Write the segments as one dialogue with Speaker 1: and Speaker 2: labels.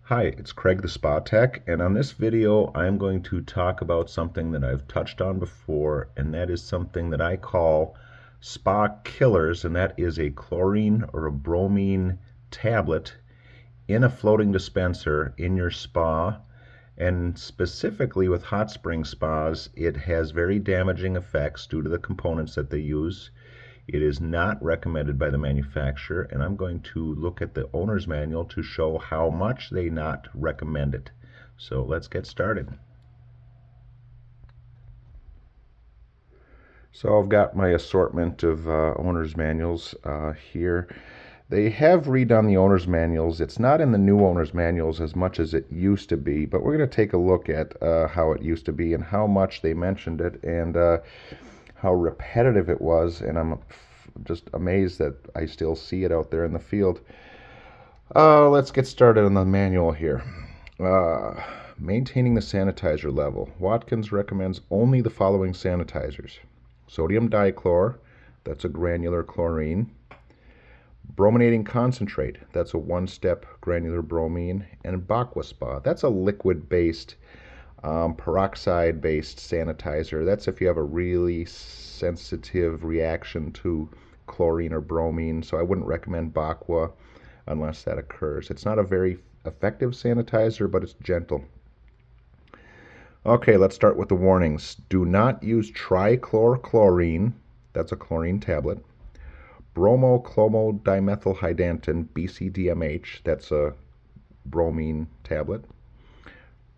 Speaker 1: Hi, it's Craig the Spa Tech, and on this video I'm going to talk about something that I've touched on before, and that is something that I call spa killers, and that is a chlorine or a bromine tablet in a floating dispenser in your spa. And specifically with hot spring spas, it has very damaging effects due to the components that they use. It is not recommended by the manufacturer, and I'm going to look at the owner's manual to show how much they not recommend it. So let's get started. So I've got my assortment of owner's manuals here. They have redone the owner's manuals. It's not in the new owner's manuals as much as it used to be, but we're going to take a look at how it used to be and how much they mentioned it and how repetitive it was, and I'm just amazed that I still see it out there in the field. Let's get started on the manual here. Maintaining the sanitizer level. Watkins recommends only the following sanitizers: sodium dichlor, that's a granular chlorine; brominating concentrate, that's a one-step granular bromine; and Aquaspa, that's a liquid-based peroxide-based sanitizer. That's if you have a really sensitive reaction to chlorine or bromine, so I wouldn't recommend Aqua unless that occurs. It's not a very effective sanitizer, but it's gentle. Okay, let's start with the warnings. Do not use trichlorchlorine, that's a chlorine tablet; bromochloromethylhydantin, BCDMH, that's a bromine tablet;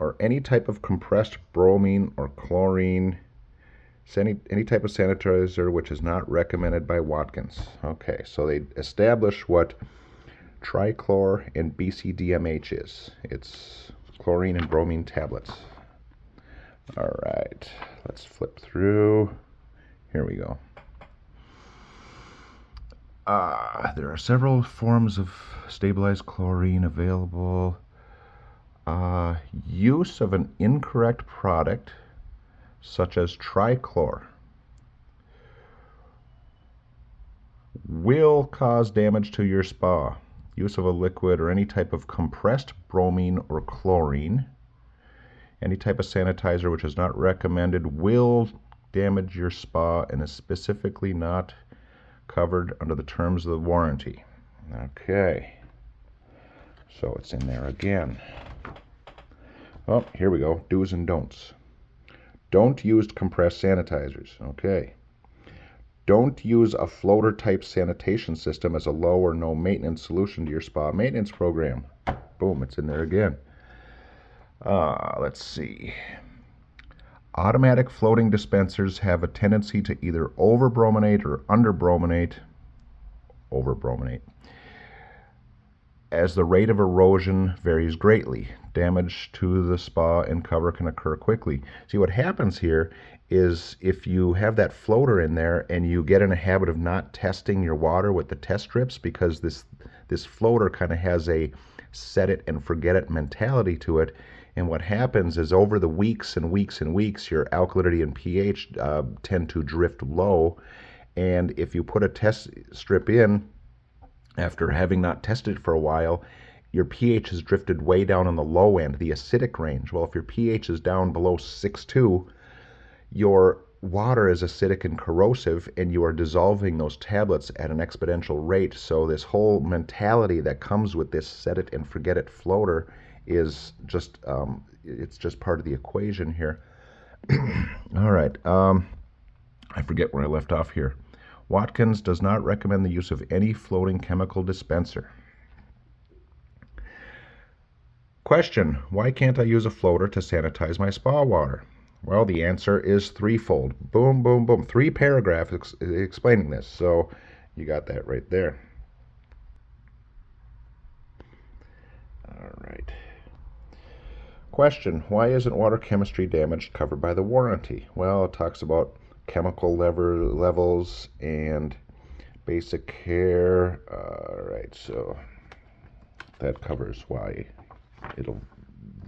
Speaker 1: or any type of compressed bromine or chlorine, any type of sanitizer which is not recommended by Watkins. Okay, so they establish what trichlor and BCDMH is. It's chlorine and bromine tablets. All right, let's flip through. Here we go. There are several forms of stabilized chlorine available. Use of an incorrect product, such as trichlor, will cause damage to your spa. Use of a liquid or any type of compressed bromine or chlorine, any type of sanitizer which is not recommended, will damage your spa and is specifically not covered under the terms of the warranty. Okay, so it's in there again. Oh, here we go. Do's and don'ts. Don't use compressed sanitizers. Okay. Don't use a floater type sanitation system as a low or no maintenance solution to your spa maintenance program. Boom, it's in there again. Let's see. Automatic floating dispensers have a tendency to either overbrominate or underbrominate, overbrominate, as the rate of erosion varies greatly. Damage to the spa and cover can occur quickly. See, what happens here is if you have that floater in there and you get in a habit of not testing your water with the test strips, because this floater kind of has a set it and forget it mentality to it, and what happens is over the weeks and weeks and weeks, your alkalinity and pH tend to drift low, and if you put a test strip in after having not tested it for a while, your pH has drifted way down on the low end, the acidic range. Well, if your pH is down below 6.2, your water is acidic and corrosive, and you are dissolving those tablets at an exponential rate. So this whole mentality that comes with this set it and forget it floater is just, it's just part of the equation here. All right, I forget where I left off here. Watkins does not recommend the use of any floating chemical dispenser. Question: why can't I use a floater to sanitize my spa water? Well, the answer is threefold. Boom, boom, boom. 3 paragraphs explaining this. So you got that right there. All right. Question: why isn't water chemistry damage covered by the warranty? Well, it talks about chemical levels and basic care. All right, so that covers why it'll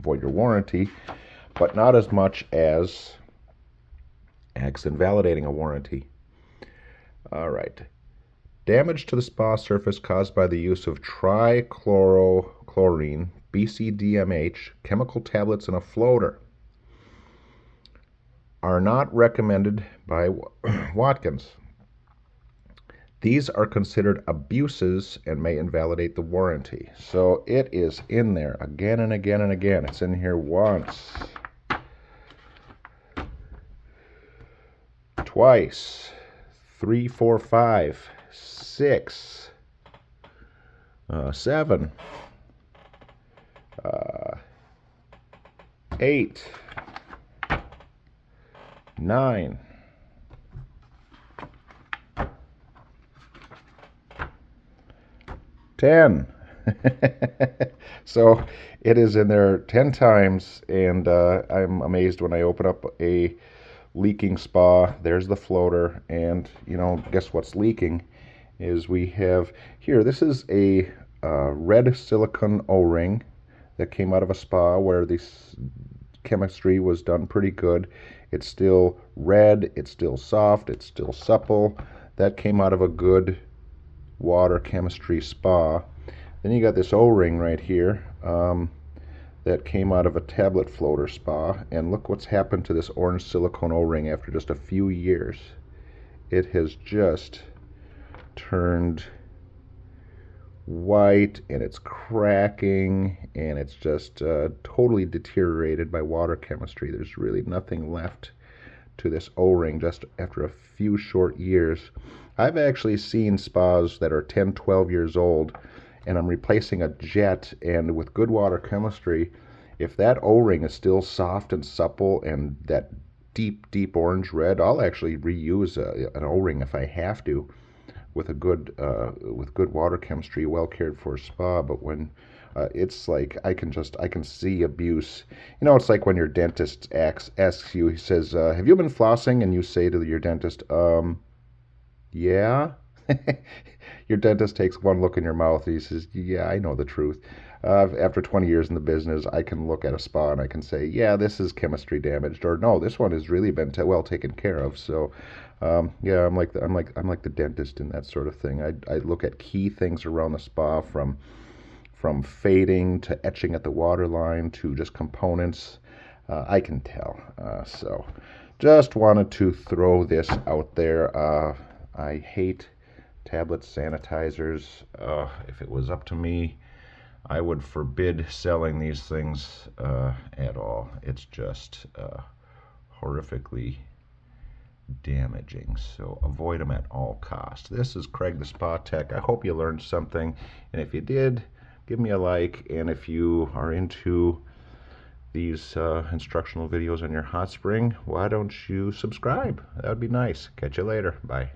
Speaker 1: void your warranty, but not as much as acts invalidating a warranty. All right. Damage to the spa surface caused by the use of trichlorochlorine, BCDMH, chemical tablets in a floater, are not recommended by Watkins. These are considered abuses and may invalidate the warranty. So it is in there again and again and again. It's in here once, twice, 3, 4, 5, 6, 7, 8, 9, 10. So it is in there 10 times, and I'm amazed when I open up a leaking spa. There's the floater, and guess what's leaking is we have here, this is a red silicone O-ring that came out of a spa where the chemistry was done pretty good. It's still red, it's still soft, it's still supple. That came out of a good water chemistry spa. Then you got this O-ring right here that came out of a tablet floater spa, and look what's happened to this orange silicone O-ring after just a few years. It has just turned white, and it's cracking, and it's just totally deteriorated by water chemistry. There's really nothing left to this O-ring just after a few short years. I've actually seen spas that are 10, 12 years old, and I'm replacing a jet, and with good water chemistry, if that O-ring is still soft and supple and that deep orange red, I'll actually reuse an O-ring if I have to, with good water chemistry, well cared for spa. But when it's like I can see abuse. It's like when your dentist asks you, he says, "Have you been flossing?" And you say to your dentist, "Yeah." Your dentist takes one look in your mouth. He says, "Yeah, I know the truth." After 20 years in the business, I can look at a spa and I can say, "Yeah, this is chemistry damaged," or "No, this one has really been well taken care of." So, yeah, I'm like the dentist in that sort of thing. I look at key things around the spa, from fading to etching at the water line to just components. I can tell. So, just wanted to throw this out there. I hate tablet sanitizers. If it was up to me, I would forbid selling these things at all. It's just horrifically damaging, so avoid them at all costs. This is Craig the Spa Tech. I hope you learned something, and if you did, give me a like, and if you are into these instructional videos on your hot spring, why don't you subscribe? That would be nice. Catch you later. Bye.